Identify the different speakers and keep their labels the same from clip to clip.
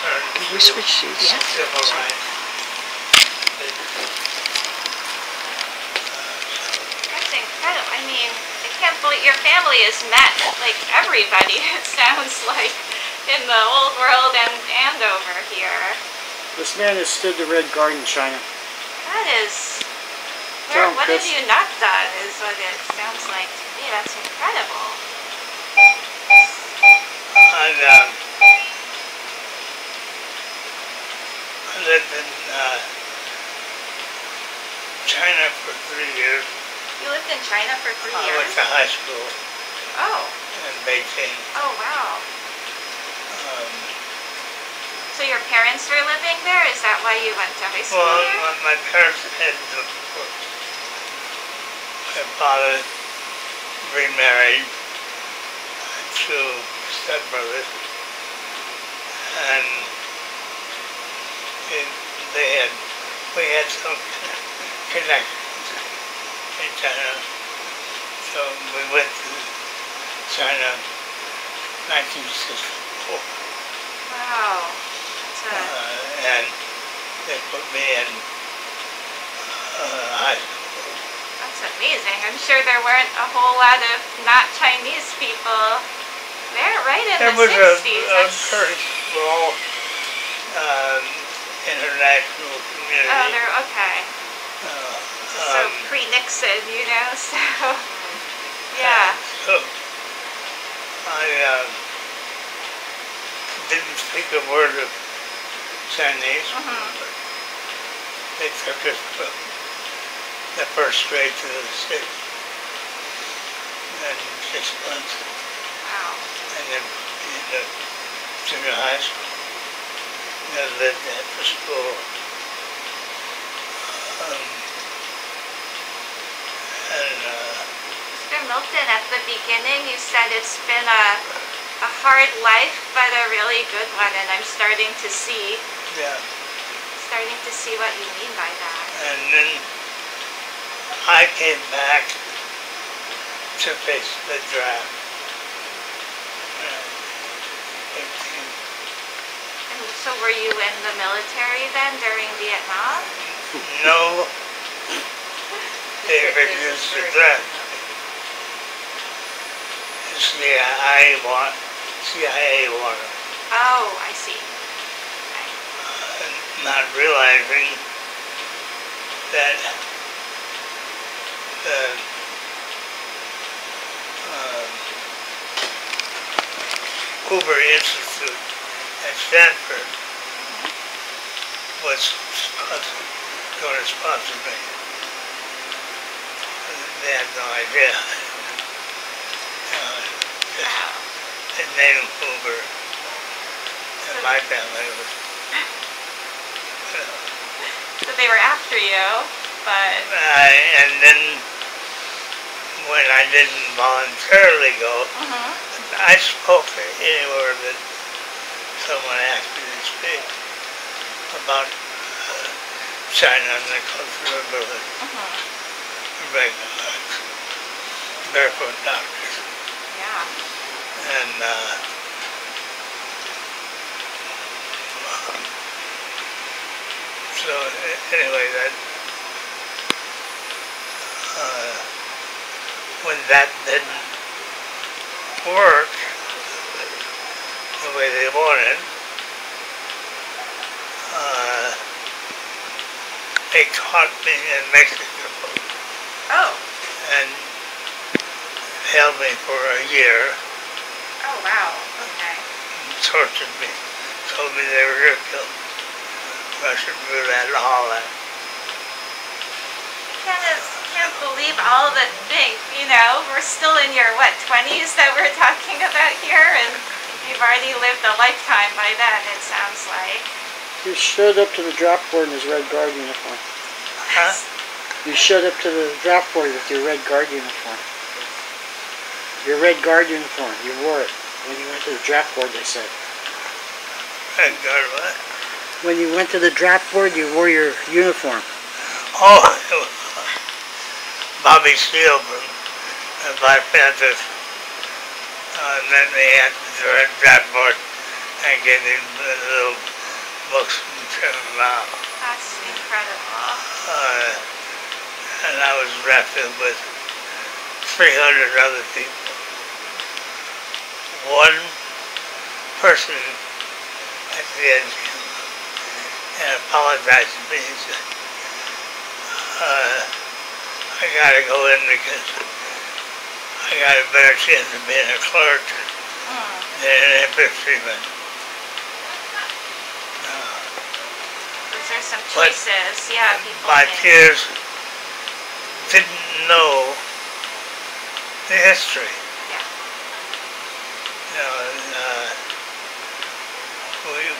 Speaker 1: Did we switch seats?
Speaker 2: Yeah.
Speaker 3: Civil rights.
Speaker 2: That's incredible. I mean, I can't believe your family has met like everybody, it sounds like, in the old world and over here.
Speaker 1: This man has stood the Red Guard in China.
Speaker 2: That is...
Speaker 1: Tell him,
Speaker 2: what have
Speaker 1: Chris.
Speaker 2: you not done is what it sounds like to me. That's incredible.
Speaker 3: I lived in China for 3 years.
Speaker 2: You lived in China for 3
Speaker 3: I
Speaker 2: years?
Speaker 3: went to high school
Speaker 2: Oh.
Speaker 3: in Beijing.
Speaker 2: Oh, wow.
Speaker 3: Um,
Speaker 2: So your parents were living there? Is that why you went to high school
Speaker 3: well,
Speaker 2: there?
Speaker 3: my parents had divorced. My father remarried two stepbrothers, and we had some connections in China, so we went to China 1964.
Speaker 2: Wow.
Speaker 3: And they put me in high school.
Speaker 2: That's amazing. I'm sure there weren't a whole lot of not Chinese people there, right in
Speaker 3: There
Speaker 2: the
Speaker 3: was
Speaker 2: 60s.
Speaker 3: a very small international community.
Speaker 2: Oh, they're okay. So
Speaker 3: Um,
Speaker 2: pre-Nixon, you know, so yeah.
Speaker 3: So I didn't speak a word of Chinese. But they took us from the first grade to the sixth, and 6 months,
Speaker 2: Wow.
Speaker 3: and then in the junior high school. I lived after school.
Speaker 2: Mr. Milton, at the beginning you said it's been a hard life, but a really good one, and I'm starting to see what you mean by that.
Speaker 3: And then I came back to face the draft.
Speaker 2: And so were you in the military then during Vietnam?
Speaker 3: No, they refused to draft. The CIA wanted.
Speaker 2: Oh, I see.
Speaker 3: Not realizing that the Hoover Institute at Stanford was going to sponsor me. They had no idea. The name Hoover and my family was.
Speaker 2: So they were after you, but...
Speaker 3: And then when I didn't voluntarily go, I spoke anywhere that someone asked me to speak about China and the cultural ability, regular lives, barefoot doctors.
Speaker 2: Yeah.
Speaker 3: And so anyway, that when that didn't work the way they wanted, they caught me in Mexico.
Speaker 2: Oh.
Speaker 3: And held me for a year.
Speaker 2: Oh, wow. Okay.
Speaker 3: Tortured me. Told me they were going to kill me. Russian roulette and all that.
Speaker 2: Can't believe all the things, you know, we're still in your, what, 20s that we're talking about here, and you've already lived a lifetime by then, it sounds like.
Speaker 1: You showed up to the draft board in his Red Guard uniform.
Speaker 3: Huh?
Speaker 1: You showed up to the draft board with your Red Guard uniform. Your Red Guard uniform, you wore it when you went to the draft board, they said.
Speaker 3: Red Guard what?
Speaker 1: When you went to the draft board, you wore your uniform.
Speaker 3: Oh, Bobby Steele from the Black Panthers met me at the draft board and gave me a little books and sent them out.
Speaker 2: That's incredible.
Speaker 3: And I was drafted with 300 other people. One person at the end and apologized to me and said, I gotta go in because I got a better chance of being a clerk than an infantryman.
Speaker 2: Those are some choices, yeah, people
Speaker 3: My
Speaker 2: make.
Speaker 3: peers didn't know the history.
Speaker 2: Yeah.
Speaker 3: You know,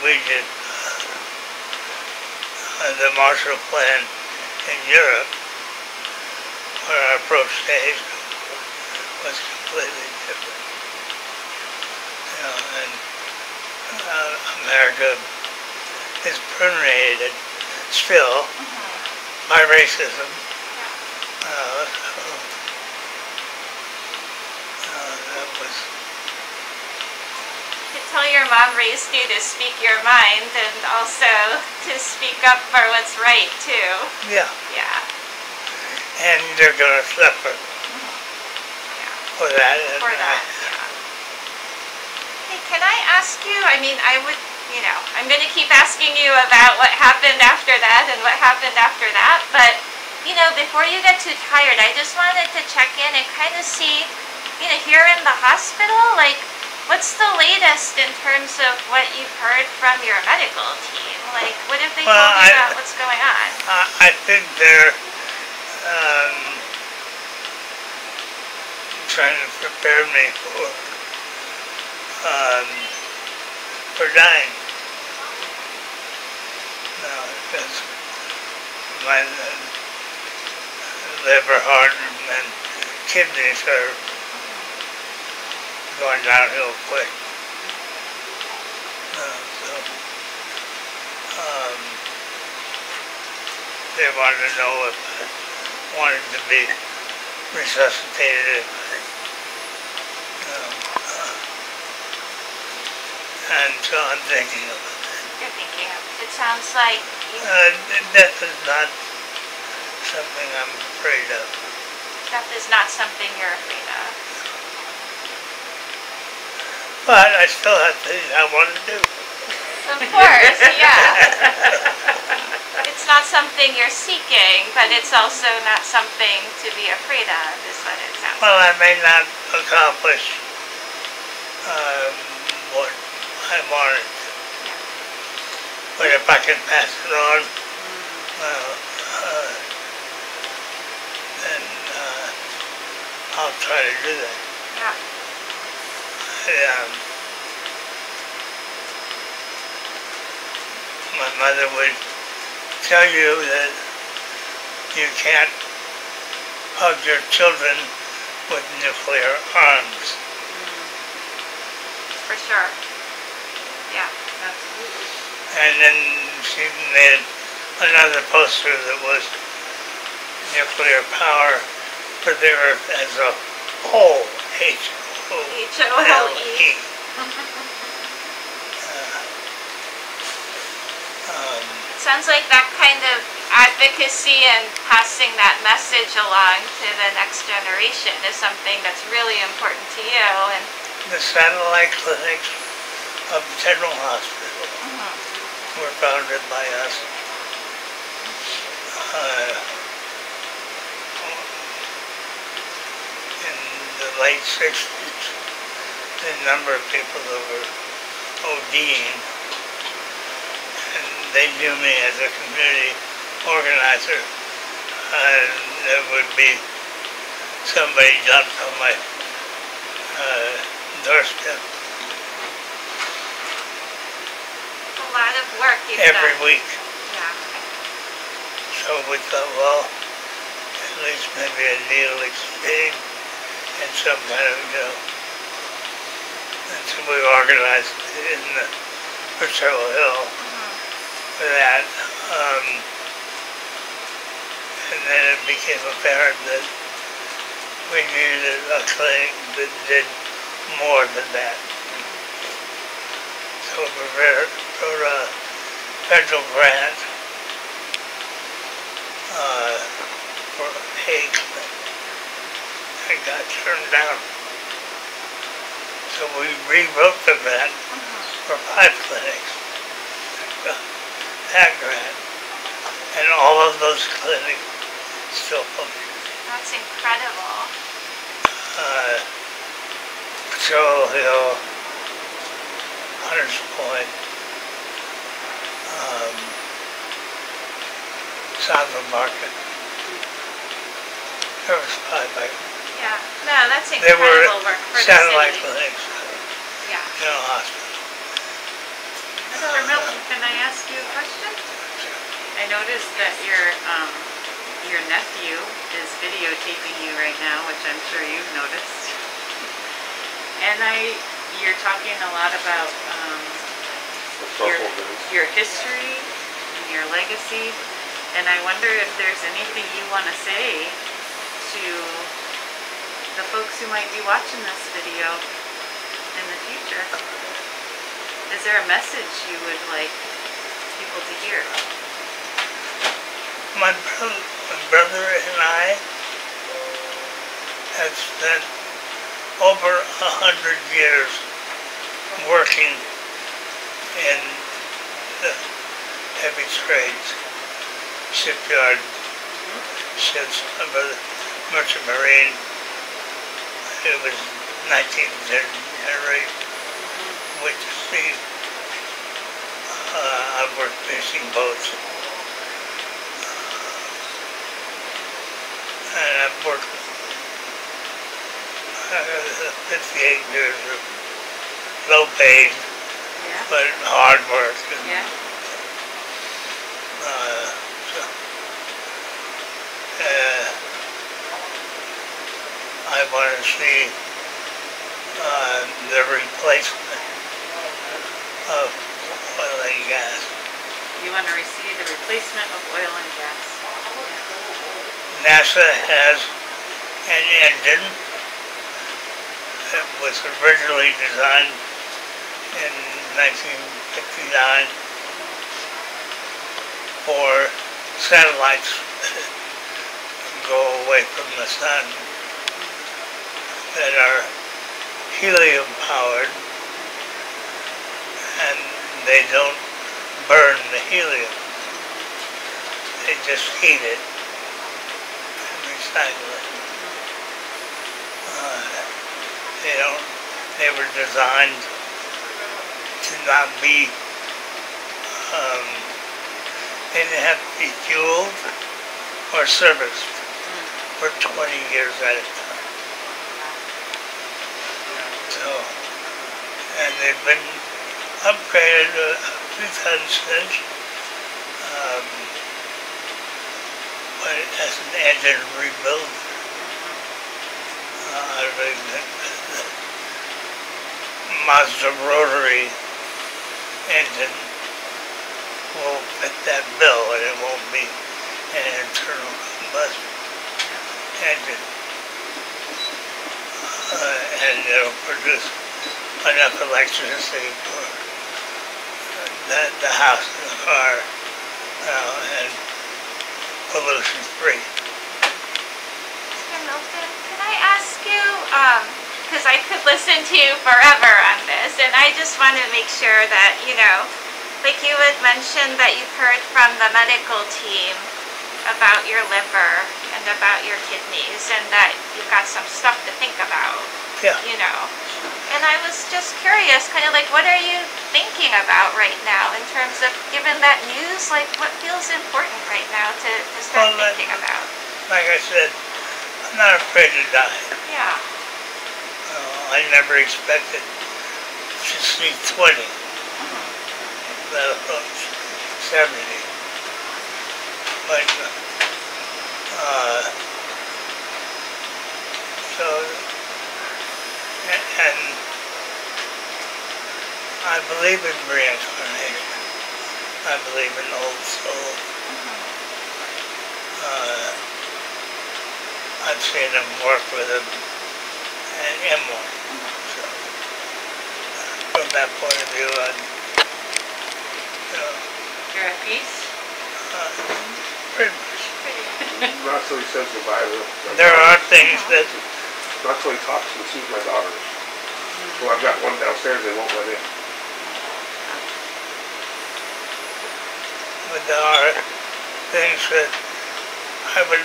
Speaker 3: we did the Marshall Plan in Europe, where our approach to Asia was completely different. You know, and America is permeated still by racism. That was.
Speaker 2: You could tell your mom raised you to speak your mind and also to speak up for what's right too.
Speaker 3: Yeah,
Speaker 2: Yeah.
Speaker 3: and they're gonna suffer for that. And
Speaker 2: For that, yeah. Hey, can I ask you, I mean, I'm going to keep asking you about what happened after that and what happened after that, but, before you get too tired, I just wanted to check in and kind of see, here in the hospital, like, what's the latest in terms of what you've heard from your medical team? Like, what have they told you about what's going on?
Speaker 3: I think they're trying to prepare me for dying. No, because my liver, heart, and kidneys are going downhill quick. They wanted to know if I wanted to be resuscitated. And so I'm thinking of it.
Speaker 2: You're thinking of it. It sounds like
Speaker 3: Death is not something I'm afraid of.
Speaker 2: death is not something you're afraid of.
Speaker 3: But I still have things I want to do.
Speaker 2: Of course, yeah. It's not something you're seeking, but it's also not something to be afraid of, is what it sounds
Speaker 3: Well,
Speaker 2: like.
Speaker 3: I may not accomplish what I wanted to. But if I can pass it on, well, then I'll try to do that.
Speaker 2: Yeah.
Speaker 3: My mother would tell you that you can't hug your children with nuclear arms.
Speaker 2: For sure. Yeah, absolutely.
Speaker 3: And then she made another poster that was nuclear power for the earth as a whole,
Speaker 2: H-O-L-E.
Speaker 3: H-O-L-E.
Speaker 2: Sounds like that kind of advocacy and passing that message along to the next generation is something that's really important to you. And
Speaker 3: The satellite clinics of General Hospital were founded by us. In the late 60s, the number of people that were ODing, and they knew me as a community organizer, and there would be somebody dumped on my doorstep
Speaker 2: a lot of work you've
Speaker 3: every
Speaker 2: done.
Speaker 3: week.
Speaker 2: Yeah.
Speaker 3: So we thought, well, at least maybe a needle exchange and some kind of, and so we organized in the Purcell Hill for that. And then it became apparent that we needed a clinic that did more than that. So we wrote a federal grant for a clinic. It got turned down. So we rewrote the grant for 5 clinics. That grant. And all of those clinics still function.
Speaker 2: That's incredible.
Speaker 3: Patrol Hill, Hunters Point, South of Market. There was 5 like
Speaker 2: Yeah. No, that's
Speaker 3: They were
Speaker 2: incredible work for the
Speaker 3: satellite
Speaker 2: city.
Speaker 3: clinics,
Speaker 2: Yeah.
Speaker 3: general hospital.
Speaker 4: Mr. Milton, can I ask you a question? I noticed that your nephew is videotaping you right now, which I'm sure you've noticed. And you're talking a lot about your history and your legacy, and I wonder if there's anything you want to say to the folks who might be watching this video in the future. Is there a message you would like people to hear?
Speaker 3: My brother and I have spent over 100 years working in the heavy trades, shipyard, ships. My brother, merchant marine. It was 19th generation with the sea. I've worked fishing boats. And I've worked 58 years of low paid,
Speaker 4: Yeah.
Speaker 3: but hard work. And,
Speaker 4: Yeah.
Speaker 3: I want to see the replacement of oil and gas.
Speaker 4: You want to receive the replacement of oil and gas.
Speaker 3: NASA has an engine that was originally designed in 1959 for satellites that go away from the sun that are helium powered, and they don't burn the helium. They just heat it and recycle it. They were designed to not be, they didn't have to be fueled or serviced for 20 years at a time. So, and they've been upgraded a few times since, but it has an engine rebuilt. I think that the Mazda rotary engine will fit that bill, and it won't be an internal combustion engine. And it'll produce enough electricity for the house and the car, and pollution free.
Speaker 2: Mr. Milton, can I ask you, because I could listen to you forever on this, and I just want to make sure that, like you had mentioned that you've heard from the medical team about your liver and about your kidneys, and that you've got some stuff to think about.
Speaker 3: Yeah.
Speaker 2: And I was just curious, kind of like, what are you thinking about right now in terms of, given that news, like what feels important right now to start thinking about?
Speaker 3: Like I said, I'm not afraid to die.
Speaker 2: Yeah.
Speaker 3: I never expected to see 20, let alone 70. But, and I believe in reincarnation. I believe in old soul. I've seen him work with him and am one. So, from that point of view,
Speaker 4: You're at peace?
Speaker 3: Pretty much.
Speaker 5: Not till he says goodbye to
Speaker 3: There are things that,
Speaker 5: Not till he talks and sees my daughters. So I've got one downstairs they won't let in.
Speaker 3: but there are things that I would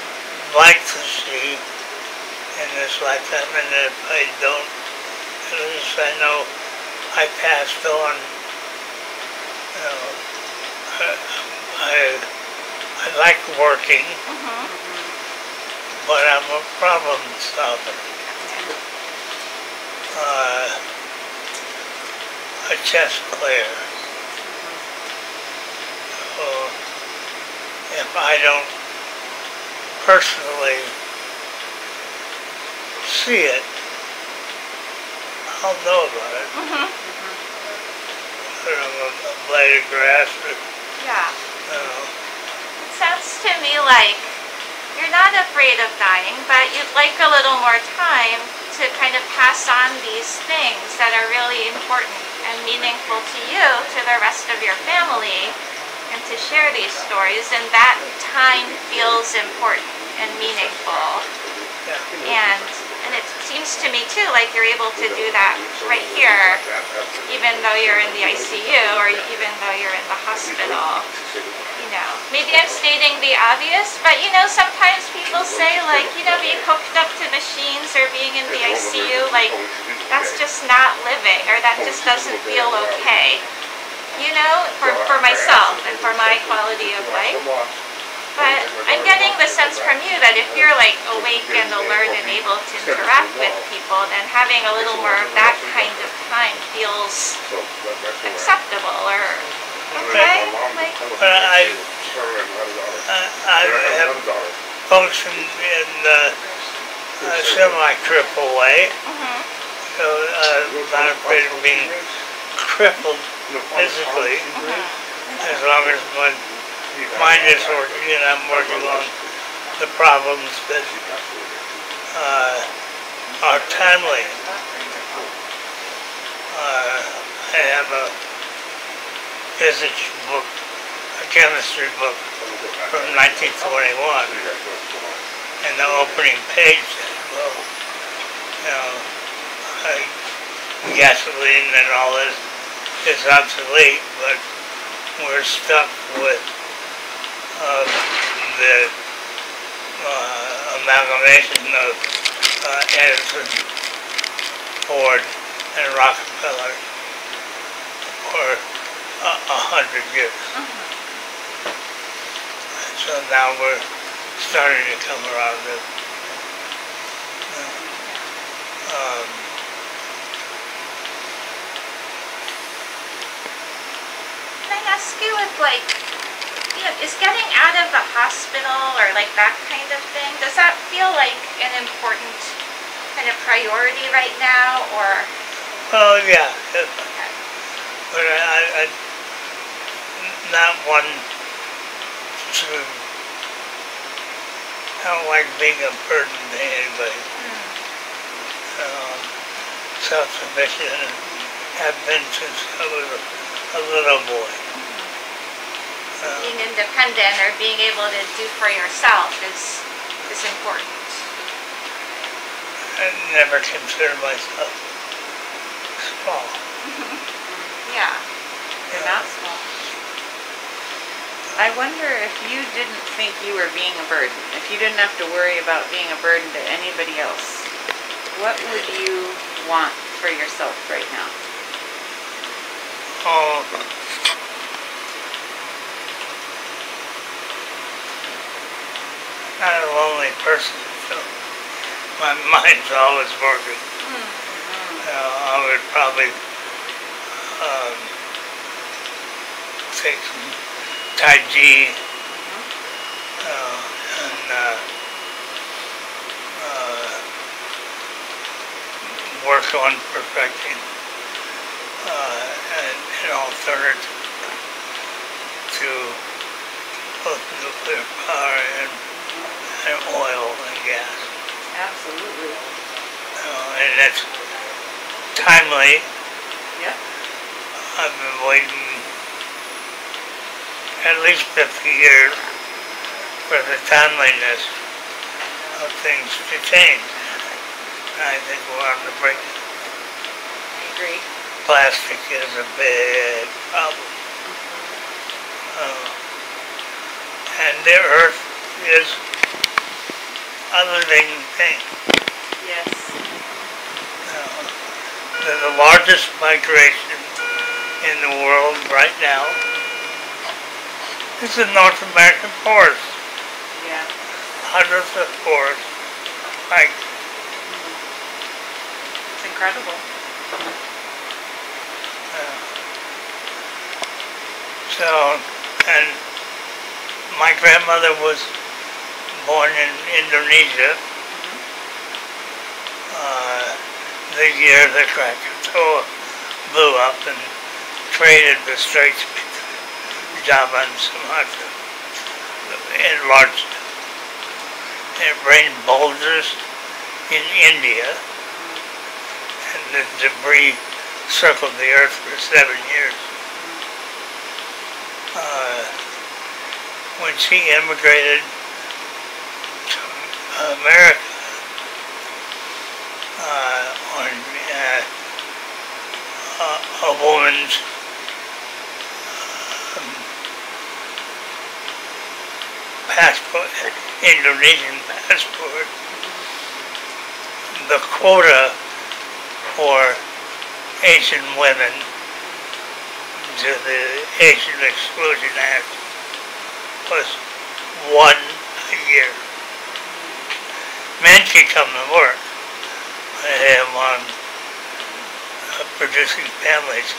Speaker 3: like to see in this lifetime, and if I don't, at least I know I passed on. You know, I like working, but I'm a problem solver. A chess player. So if I don't personally see it, I'll know about it. Put on a blade of grass or,
Speaker 2: Yeah.
Speaker 3: you know.
Speaker 2: It sounds to me like you're not afraid of dying, but you'd like a little more time to kind of pass on these things that are really important and meaningful to you, to the rest of your family, and to share these stories, and that time feels important and meaningful.
Speaker 3: Yeah.
Speaker 2: And it seems to me too like you're able to do that right here, even though you're in the ICU or even though you're in the hospital. You know, maybe I'm stating the obvious, but you know, sometimes people say like, you know, being hooked up to machines or being in the ICU, like, that's just not living, or that just doesn't feel okay. You know, for myself and for my quality of life. But I'm getting the sense from you that if you're like awake and alert and able to interact with people, then having a little more of that kind of time feels acceptable or okay. Like,
Speaker 3: But I have functioned in a semi-crippled way. So I'm not afraid of being crippled physically, as long as my mind is working and I'm working on the problems that are timely. I have a physics book, a chemistry book from 1921, and the opening page says, well, you know, gasoline and all this is obsolete, but we're stuck with the amalgamation of Edison, Ford, and Rockefeller for 100 years. So now we're starting to come around to
Speaker 2: can I ask you if like, you know, is getting out of the hospital or like that kind of thing, does that feel like an important kind of priority right now, or?
Speaker 3: Oh yeah,
Speaker 2: Okay.
Speaker 3: but I not one to. I don't like being a burden to anybody. Self-sufficient and have been since I was a little boy.
Speaker 2: Being independent or being able to do for yourself is important.
Speaker 3: I never consider myself small.
Speaker 2: Yeah.
Speaker 4: You're not small. I wonder if you didn't think you were being a burden, if you didn't have to worry about being a burden to anybody else, what would you want for yourself right now?
Speaker 3: Oh, not a lonely person, so my mind's always working. I would probably take some Tai Chi and work on perfecting an alternative to both nuclear power and oil and gas.
Speaker 4: Absolutely.
Speaker 3: And that's timely.
Speaker 4: Yep.
Speaker 3: I've been waiting at least 50 years for the timeliness of things to change. I think we're on the brink.
Speaker 4: I agree.
Speaker 3: Plastic is a big problem. And the earth is a living thing.
Speaker 4: Yes.
Speaker 3: The largest migration in the world right now is the North American forest.
Speaker 4: Yeah.
Speaker 3: Hundreds of forests. Like,
Speaker 4: It's incredible.
Speaker 3: so, and my grandmother was born in Indonesia. The year the Krakatoa blew up and created the straits between Java and Sumatra. Enlarged it. It rained boulders in India, and the debris circled the earth for 7 years. When she immigrated to America, on a woman's passport, Indonesian passport, the quota for Asian women to the Asian Exclusion Act was 1 a year. Men could come to work. They have on producing families.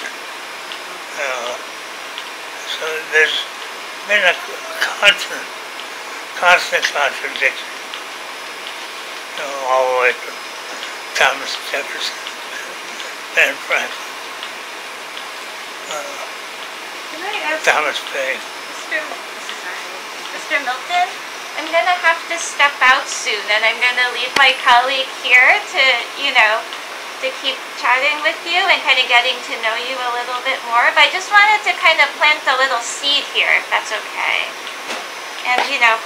Speaker 3: So there's been a constant contradiction. All the way from Thomas Jefferson, Ben Franklin,
Speaker 2: Can I ask
Speaker 3: Thomas Paine.
Speaker 2: Mr. Milton, I'm going to have to step out soon, and I'm going to leave my colleague here to, to keep chatting with you and kind of getting to know you a little bit more. But I just wanted to kind of plant a little seed here, if that's okay. And,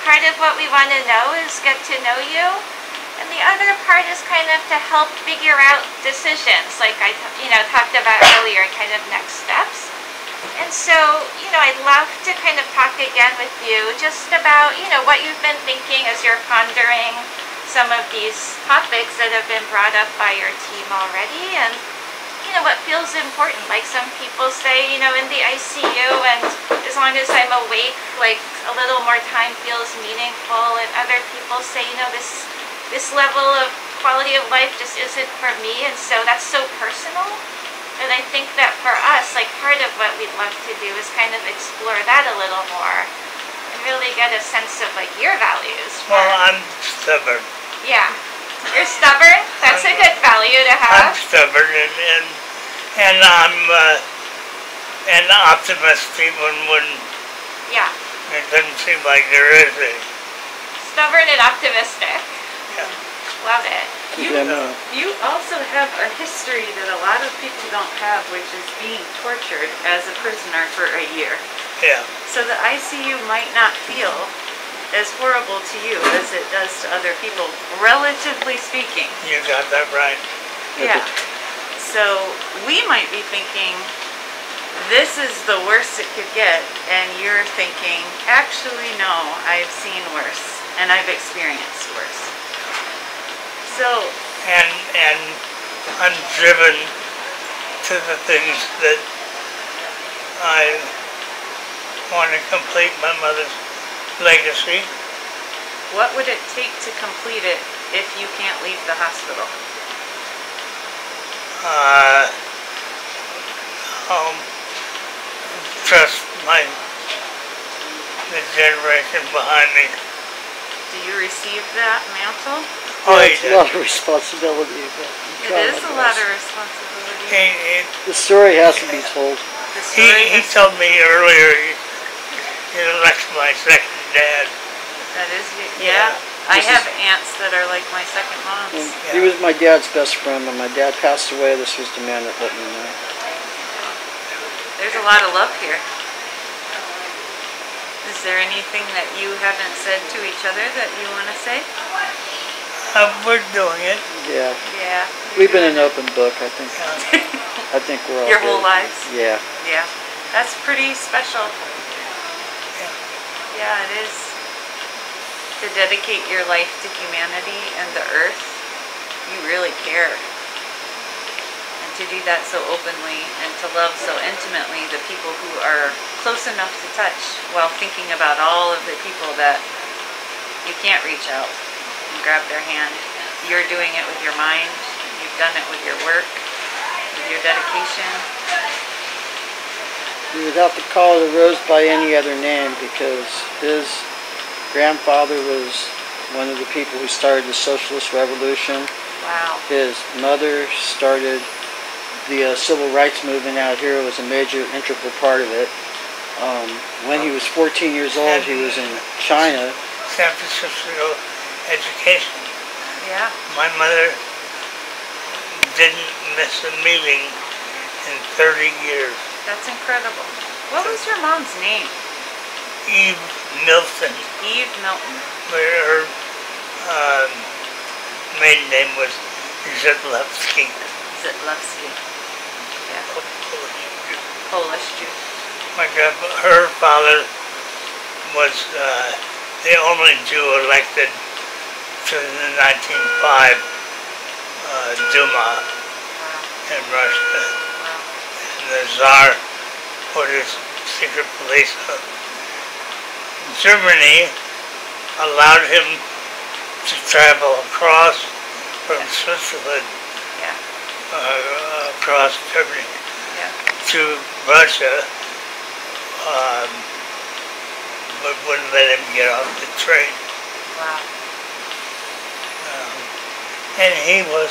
Speaker 2: part of what we want to know is get to know you. And the other part is kind of to help figure out decisions, like I, talked about earlier, kind of next steps. And so, I'd love to kind of talk again with you just about, what you've been thinking as you're pondering some of these topics that have been brought up by your team already, and, what feels important. Like some people say, in the ICU, and as long as I'm awake, like a little more time feels meaningful, and other people say, this level of quality of life just isn't for me, and so that's so personal. And I think that for us, like part of what we'd love to do is kind of explore that a little more and really get a sense of like your values.
Speaker 3: Well, I'm stubborn.
Speaker 2: Yeah. You're stubborn? That's a good value to have.
Speaker 3: I'm stubborn and I'm an optimist even when
Speaker 2: Yeah.
Speaker 3: it doesn't seem like there is a.
Speaker 2: Stubborn and optimistic.
Speaker 3: Yeah.
Speaker 2: Love it.
Speaker 4: You also have a history that a lot of people don't have, which is being tortured as a prisoner for a year.
Speaker 3: Yeah.
Speaker 4: So the ICU might not feel as horrible to you as it does to other people, relatively speaking.
Speaker 3: You got that right.
Speaker 4: Yeah. So we might be thinking, this is the worst it could get, and you're thinking, actually no, I've seen worse, and I've experienced worse. So,
Speaker 3: And I'm driven to the things that I want to complete my mother's legacy.
Speaker 4: what would it take to complete it if you can't leave the hospital?
Speaker 3: Trust the generation behind me.
Speaker 4: Do you receive that mantle?
Speaker 3: Oh,
Speaker 1: It's
Speaker 3: he
Speaker 1: a lot
Speaker 3: did.
Speaker 1: of responsibility. But I'm
Speaker 4: It
Speaker 1: trying
Speaker 4: is
Speaker 1: my
Speaker 4: a lot
Speaker 1: best.
Speaker 4: of responsibility.
Speaker 1: The story has to be told.
Speaker 4: The story
Speaker 3: He
Speaker 4: has-
Speaker 3: told me earlier you're like my second dad.
Speaker 4: that is, yeah. I
Speaker 1: This
Speaker 4: have
Speaker 1: is-
Speaker 4: aunts that are like my second moms.
Speaker 1: And he was my dad's best friend. When my dad passed away, this was the man that let me know.
Speaker 4: There's a lot of love here. Is there anything that you haven't said to each other that you want to say?
Speaker 3: We're doing it.
Speaker 1: Yeah.
Speaker 4: Yeah.
Speaker 1: We've been an open book, I think.
Speaker 3: Yeah.
Speaker 1: I think we're all
Speaker 4: Your whole
Speaker 1: good.
Speaker 4: lives?
Speaker 1: Yeah.
Speaker 4: Yeah. That's pretty special. Yeah, it is. To dedicate your life to humanity and the earth, you really care. And to do that so openly and to love so intimately the people who are close enough to touch while thinking about all of the people that you can't reach out and grab their hand. You're doing it with your mind. You've done it with your work, with your dedication.
Speaker 1: You would have to call the rose by any other name because his grandfather was one of the people who started the socialist revolution.
Speaker 4: Wow.
Speaker 1: His mother started the civil rights movement out here. It was a major integral part of it. When he was 14 years old, he was in China.
Speaker 3: San Francisco education.
Speaker 4: Yeah.
Speaker 3: My mother didn't miss a meeting in 30 years.
Speaker 4: That's incredible. What was your mom's name?
Speaker 3: Eve Milton.
Speaker 4: Eve Milton.
Speaker 3: Her maiden name was Zydlewski.
Speaker 4: Zydlewski. Yeah. Polish Jew.
Speaker 3: Her father was the only Jew elected to the 1905 Duma in Russia.
Speaker 4: Wow.
Speaker 3: And the Tsar put his secret police up. Germany allowed him to travel across from Switzerland, across Germany to Russia, but wouldn't let him get off the train.
Speaker 4: Wow.
Speaker 3: And he was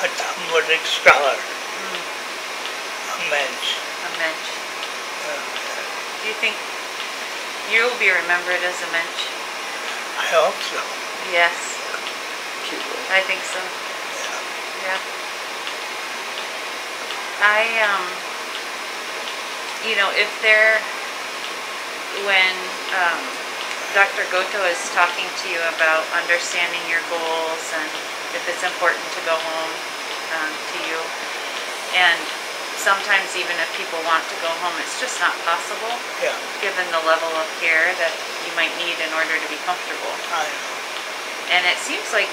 Speaker 3: a Talmudic scholar, a mensch.
Speaker 4: A mensch. Do you think you'll be remembered as a mensch?
Speaker 3: I hope so.
Speaker 4: Yes. I think so. Yeah. When Dr. Goto is talking to you about understanding your goals and if it's important to go home to you, and sometimes even if people want to go home, it's just not possible, given the level of care that you might need in order to be comfortable.
Speaker 3: I know.
Speaker 4: And it seems like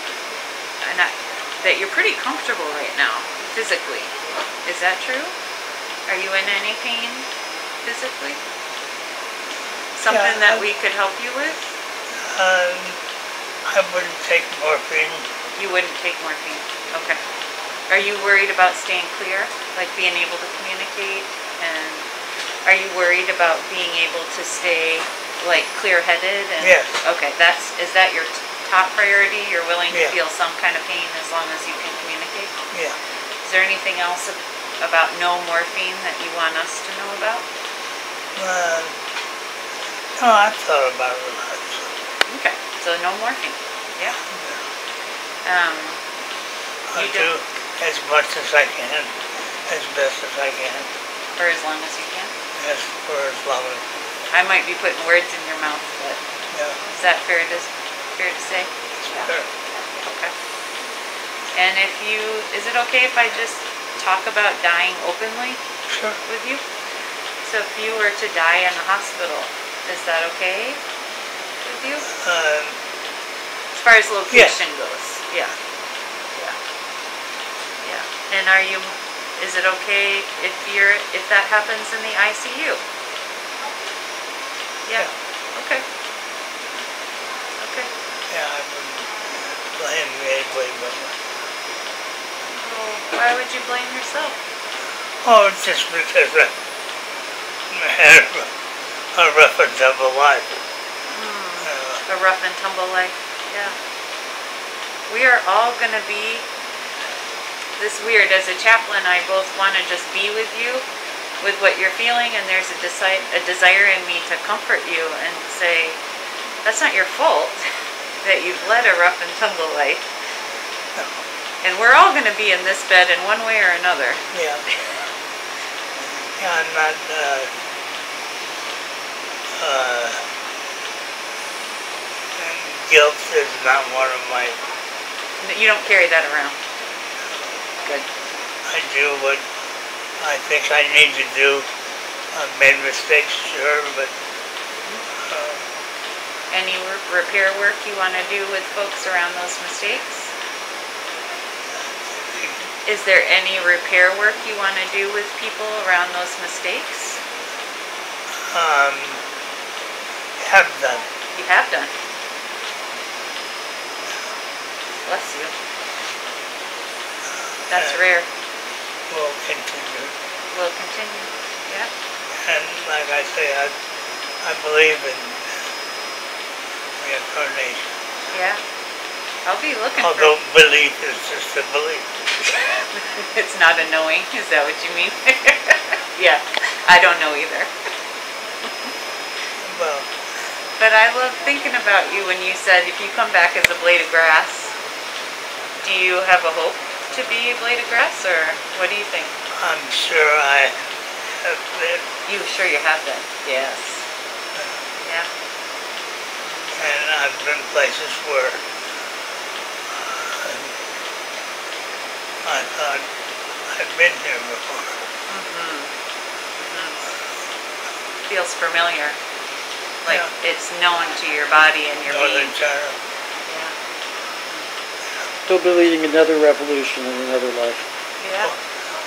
Speaker 4: that you're pretty comfortable right now, physically. Is that true? Are you in any pain physically? Something that we could help you with?
Speaker 3: I wouldn't take morphine.
Speaker 4: You wouldn't take morphine. Okay. Are you worried about staying clear? Like being able to communicate? And are you worried about being able to stay like clear-headed? And,
Speaker 3: yes.
Speaker 4: Okay. Is that your top priority? You're willing to
Speaker 3: Yeah.
Speaker 4: feel some kind of pain as long as you can communicate?
Speaker 3: Yeah.
Speaker 4: Is there anything else about no morphine that you want us to know about?
Speaker 3: No, I've thought about it a lot.
Speaker 4: Okay. So no morphine. Yeah.
Speaker 3: I'll do as much as I can, as best as I can.
Speaker 4: For as long as you can?
Speaker 3: Yes, for as long as.
Speaker 4: I might be putting words in your mouth, but
Speaker 3: Yeah.
Speaker 4: is that fair to say?
Speaker 3: Sure.
Speaker 4: Okay. And is it okay if I just talk about dying openly
Speaker 3: Sure.
Speaker 4: with you? So if you were to die in the hospital, is that okay with you? As far as location goes. Yeah. And is it okay if that happens in the ICU? Yeah. Okay.
Speaker 3: Yeah, I wouldn't blame anybody but
Speaker 4: Well, why would you blame yourself?
Speaker 3: Oh, just because I had a rough and tumble life.
Speaker 4: A rough and tumble life. Yeah. We are all going to be this weird. As a chaplain, I both want to just be with you with what you're feeling, and there's a desire in me to comfort you and say, that's not your fault that you've led a rough and tumble life.
Speaker 3: No.
Speaker 4: And we're all going to be in this bed in one way or another.
Speaker 3: Yeah. Yeah, I'm not guilt is not one of my.
Speaker 4: You don't carry that around. Good.
Speaker 3: I do what I think I need to do. I've made mistakes, sure, but
Speaker 4: Any repair work you want to do with folks around those mistakes? Is there any repair work you want to do with people around those mistakes?
Speaker 3: have done.
Speaker 4: You have done. Bless you. That's rare.
Speaker 3: Will continue.
Speaker 4: Will continue. Yeah.
Speaker 3: And like I say, I believe in reincarnation.
Speaker 4: Yeah. I'll be looking
Speaker 3: Although belief is just a belief.
Speaker 4: It's not a knowing. Is that what you mean? Yeah. I don't know either.
Speaker 3: Well,
Speaker 4: But I love thinking about you when you said if you come back as a blade of grass, do you have a hope to be a blade of grass, or what do you think?
Speaker 3: I'm sure I have been,
Speaker 4: You sure you have been? Yes. Yeah.
Speaker 3: and I've been places where I thought I'd been here before.
Speaker 4: Feels familiar. Like
Speaker 3: Yeah.
Speaker 4: it's known to your body and your
Speaker 3: Northern
Speaker 4: being.
Speaker 3: China.
Speaker 4: Yeah.
Speaker 1: He'll be leading another revolution in another life.
Speaker 4: Yeah.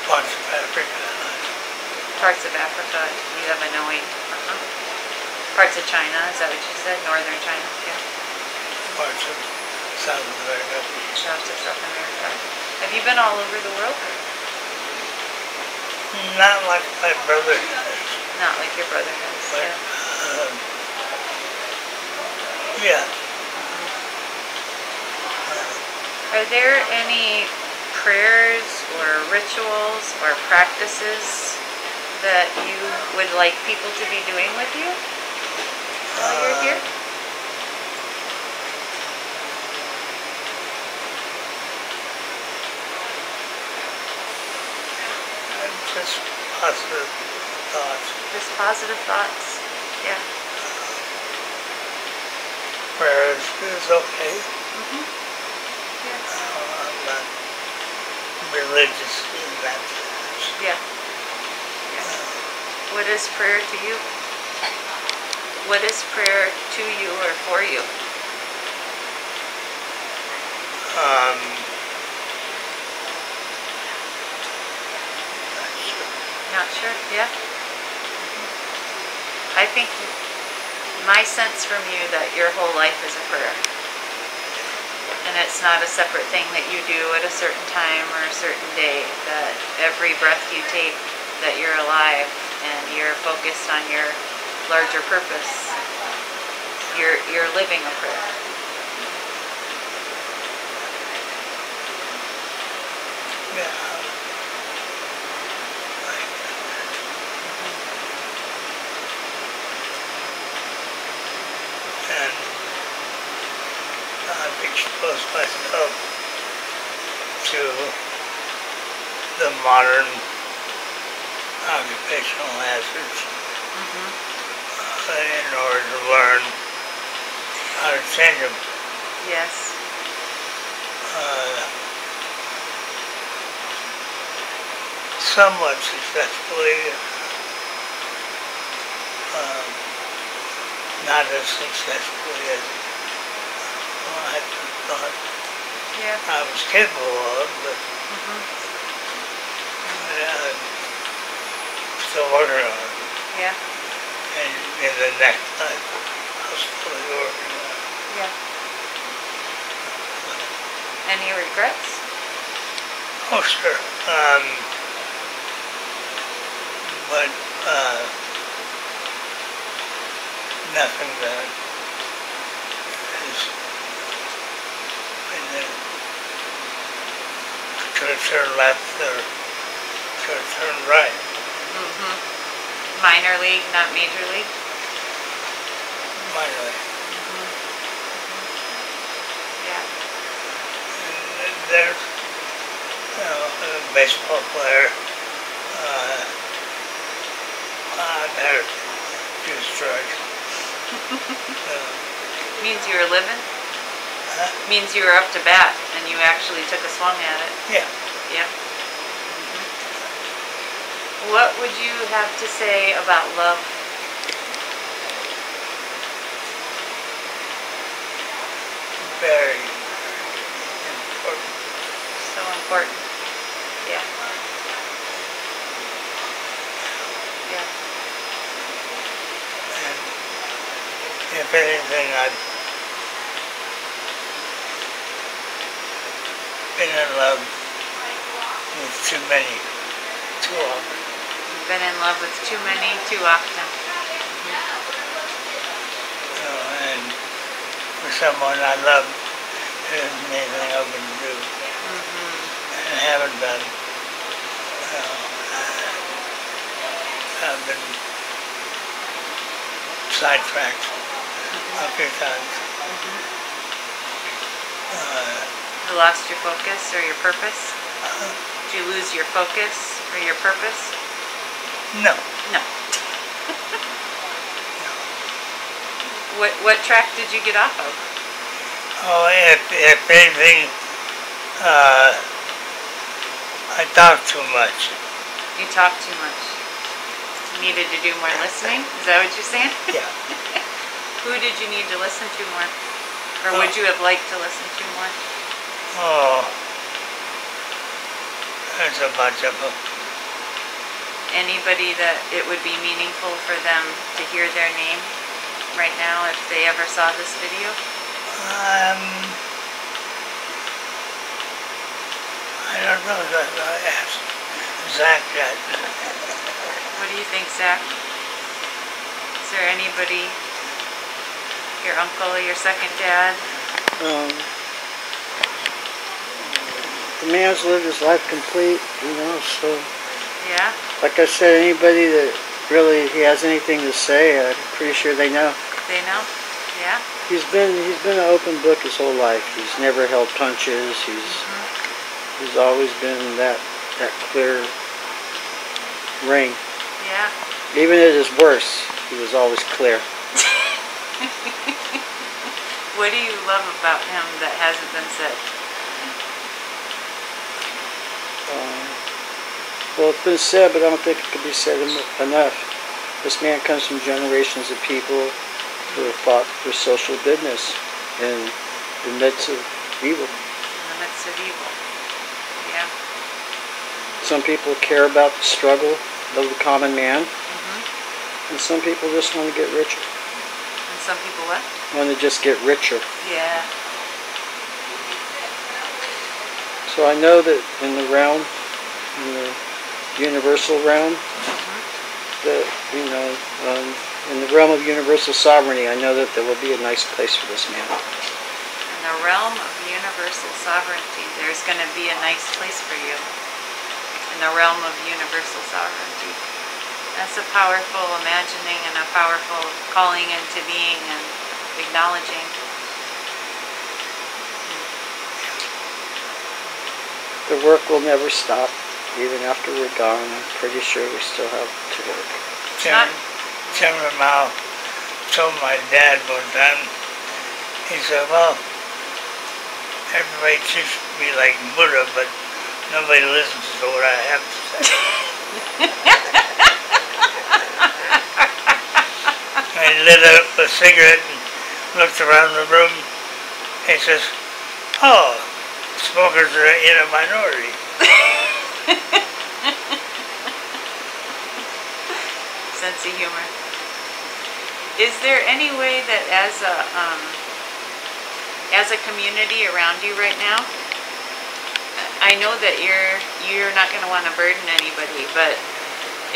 Speaker 3: Parts of Africa.
Speaker 4: Parts of Africa, you have a knowing. Parts of China, is that what you said? Northern China? Yeah.
Speaker 3: Parts of South America.
Speaker 4: South to South America. Have you been all over the world?
Speaker 3: Not like my brother has,
Speaker 4: Not like your brother has.
Speaker 3: but
Speaker 4: Yeah.
Speaker 3: yeah.
Speaker 4: Are there any prayers or rituals or practices that you would like people to be doing with you while you're here?
Speaker 3: Just positive thoughts.
Speaker 4: Just positive thoughts? Yeah.
Speaker 3: Prayers is okay.
Speaker 4: Yes.
Speaker 3: I'm not religious in that sense.
Speaker 4: Yeah. Yeah. What is prayer to you? What is prayer to you or for you? Not sure. Yeah. I think my sense from you that your whole life is a prayer. And it's not a separate thing that you do at a certain time or a certain day, that every breath you take, that you're alive and you're focused on your larger purpose. You're living a prayer.
Speaker 3: Yeah. And I've exposed myself to the modern occupational hazards in order to learn how to change them.
Speaker 4: Yes.
Speaker 3: Somewhat successfully, not as successfully as I thought
Speaker 4: Yeah.
Speaker 3: I was capable of, but still working on it.
Speaker 4: Yeah.
Speaker 3: And in the next life, I'll still be working on it.
Speaker 4: Yeah. Any regrets?
Speaker 3: Oh, sure. But nothing that is could have turned left or could have turned right.
Speaker 4: Minor league, not major league?
Speaker 3: Finally.
Speaker 4: Yeah.
Speaker 3: And there's, a baseball player. I've had a few strikes.
Speaker 4: Means you were living? Means you were up to bat and you actually took a swung at it.
Speaker 3: Yeah.
Speaker 4: Yep. What would you have to say about love?
Speaker 3: Very important.
Speaker 4: So important. Yeah. Yeah.
Speaker 3: And if anything, I've been in love with too many, too often.
Speaker 4: You've been in love with too many, too often.
Speaker 3: You know, and for someone I love, there isn't anything I wouldn't do and haven't done. I've been sidetracked a few times.
Speaker 4: You lost your focus or your purpose? Did you lose your focus or your purpose?
Speaker 3: No.
Speaker 4: No. What track did you get off of?
Speaker 3: Oh, if anything, I talk too much.
Speaker 4: You talk too much. You needed to do more listening? Is that what you're saying?
Speaker 3: Yeah.
Speaker 4: Who did you need to listen to more? Or would you have liked to listen to more?
Speaker 3: Oh, there's a bunch of them.
Speaker 4: Anybody that it would be meaningful for them to hear their name right now if they ever saw this video?
Speaker 3: I don't know that I asked Zach that.
Speaker 4: What do you think, Zach? Is there anybody, your uncle, your second dad?
Speaker 1: The man's lived his life complete, so
Speaker 4: Yeah?
Speaker 1: like I said, anybody that really he has anything to say, I'm pretty sure they know.
Speaker 4: They know? Yeah?
Speaker 1: He's been an open book his whole life. He's never held punches. He's always been that clear ring.
Speaker 4: Yeah.
Speaker 1: Even at his worst, he was always clear.
Speaker 4: What do you love about him that hasn't been said?
Speaker 1: Well, it's been said, but I don't think it could be said enough. This man comes from generations of people who have fought for social goodness in the midst of evil.
Speaker 4: In the midst of evil. Yeah.
Speaker 1: Some people care about the struggle of the common man, and some people just want to get richer.
Speaker 4: And some people what?
Speaker 1: Want to just get richer.
Speaker 4: Yeah.
Speaker 1: So I know that in the realm, in the universal realm, that, in the realm of universal sovereignty, I know that there will be a nice place for this man.
Speaker 4: In the realm of universal sovereignty, there's going to be a nice place for you. In the realm of universal sovereignty. That's a powerful imagining and a powerful calling into being and acknowledging.
Speaker 1: The work will never stop, even after we're gone. I'm pretty sure we still have to work.
Speaker 3: Chairman Mao told my dad one time, he said, well, everybody treats me like Buddha, but nobody listens to what I have to say. I lit up a cigarette and looked around the room. He says, oh, smokers are in a minority.
Speaker 4: Sense of humor. Is there any way that as a community around you right now, I know that you're not going to want to burden anybody, but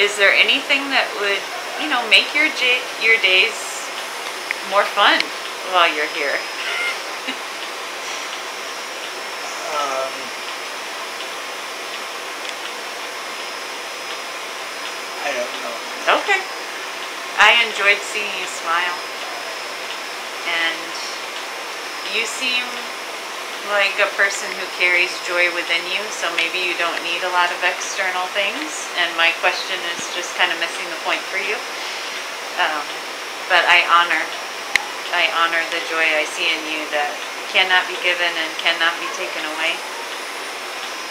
Speaker 4: is there anything that would, make your days more fun while you're here?
Speaker 3: I don't know.
Speaker 4: Okay. I enjoyed seeing you smile. And you seem like a person who carries joy within you, so maybe you don't need a lot of external things. And my question is just kind of missing the point for you. But I honor the joy I see in you that cannot be given and cannot be taken away.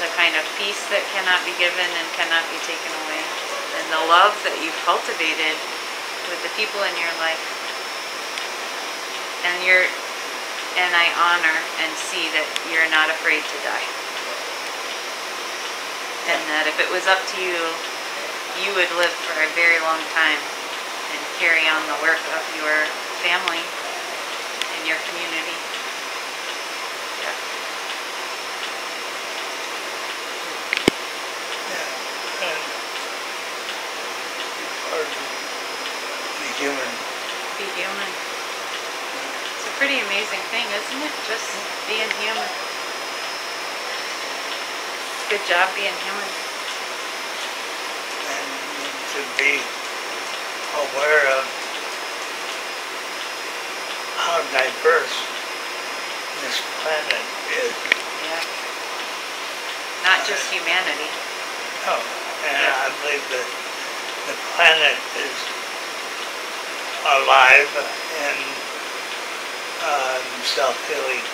Speaker 4: The kind of peace that cannot be given and cannot be taken away. And the love that you've cultivated with the people in your life. And I honor and see that you're not afraid to die. And that if it was up to you, you would live for a very long time and carry on the work of your family and your community. Yeah.
Speaker 3: Yeah, and part of the human.
Speaker 4: Be human. It's a pretty amazing thing, isn't it? Just being human. Good job being human.
Speaker 3: And to be aware of how diverse this planet is.
Speaker 4: Yeah. Not just humanity.
Speaker 3: No, and I believe that the planet is alive and self-healing.